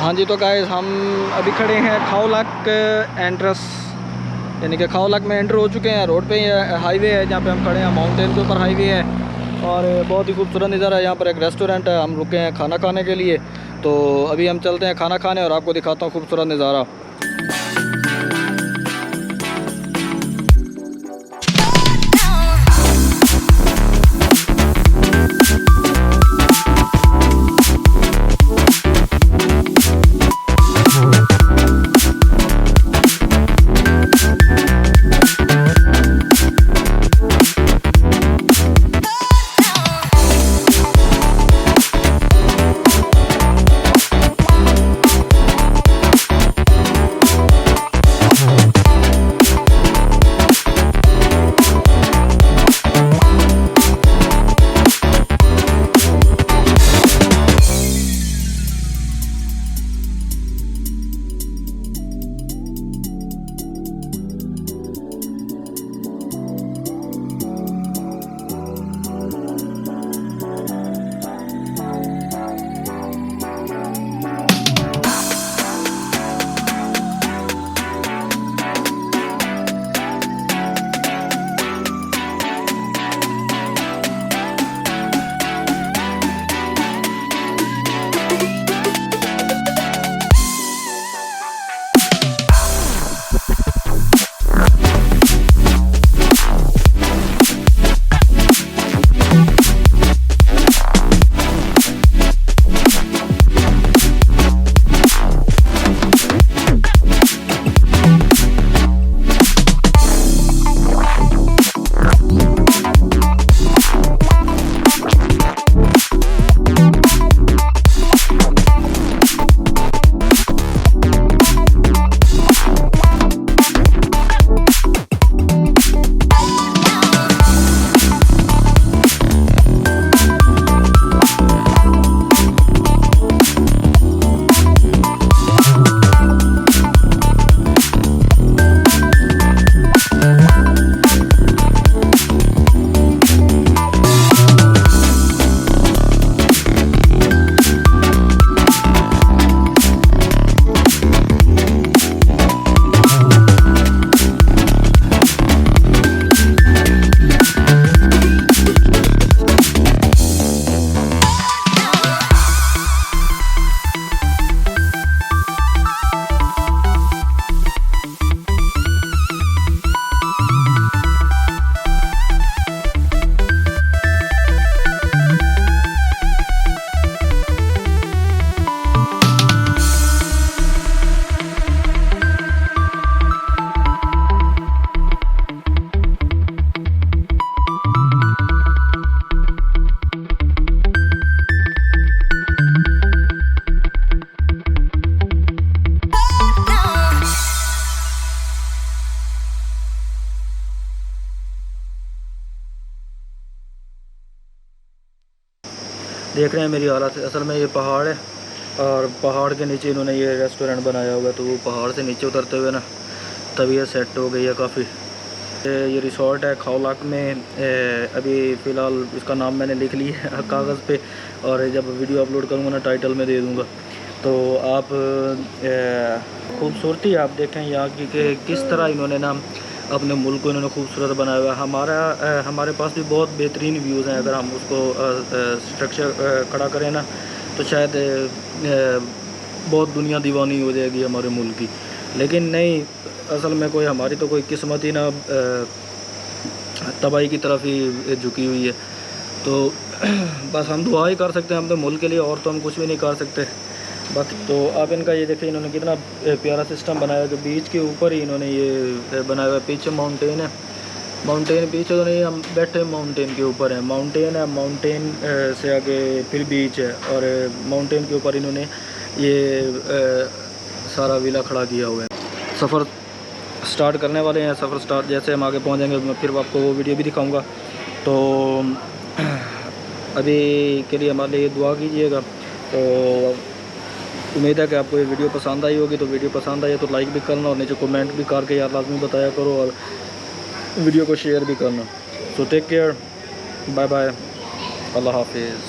हाँ जी, तो गाइस हम अभी खड़े हैं खाओलक एंट्रेंस, यानी कि खाओलक में एंटर हो चुके हैं। रोड पे ही हाईवे है जहाँ पे हम खड़े हैं, माउंटेन के ऊपर हाईवे है और बहुत ही खूबसूरत नज़ारा है। यहाँ पर एक रेस्टोरेंट है, हम रुके हैं खाना खाने के लिए। तो अभी हम चलते हैं खाना खाने और आपको दिखाता हूँ खूबसूरत नज़ारा। देख रहे हैं मेरी हालत। असल में ये पहाड़ है और पहाड़ के नीचे इन्होंने ये रेस्टोरेंट बनाया होगा, तो वो पहाड़ से नीचे उतरते हुए ना तबीयत सेट हो गई है काफ़ी। ये रिसोर्ट है खाओलक में। अभी फ़िलहाल इसका नाम मैंने लिख लिया है कागज़ पे, और जब वीडियो अपलोड करूँगा ना टाइटल में दे दूँगा। तो आप खूबसूरती आप देखें यहाँ की कि किस तरह इन्होंने ना अपने मुल्क को इन्होंने खूबसूरत बनाया हुआ है। हमारे पास भी बहुत बेहतरीन व्यूज़ हैं। अगर हम उसको स्ट्रक्चर खड़ा करें ना तो शायद बहुत दुनिया दीवानी हो जाएगी हमारे मुल्क की, लेकिन नहीं, असल में कोई हमारी तो कोई किस्मत ही ना तबाही की तरफ ही झुकी हुई है। तो बस हम दुआ ही कर सकते हैं अपने मुल्क के लिए, और तो हम कुछ भी नहीं कर सकते। बाकी तो आप इनका ये देखिए इन्होंने कितना प्यारा सिस्टम बनाया है कि बीच के ऊपर ही इन्होंने ये बनाया हुआ है। पीछे माउंटेन है, माउंटेन पीछे तो नहीं, हम बैठे माउंटेन के ऊपर है। माउंटेन से आगे फिर बीच है, और माउंटेन के ऊपर इन्होंने ये सारा विला खड़ा किया हुआ है। सफ़र स्टार्ट करने वाले हैं। सफ़र स्टार्ट जैसे हम आगे पहुँचेंगे मैं फिर आपको वो वीडियो भी दिखाऊंगा। तो अभी के लिए हमारे लिए दुआ कीजिएगा। तो उम्मीद है कि आपको ये वीडियो पसंद आई होगी। तो वीडियो पसंद आई है तो लाइक भी करना और नीचे कमेंट भी करके यार लाजमी बताया करो और वीडियो को शेयर भी करना। So take care, bye bye, अल्लाह हाफिज़।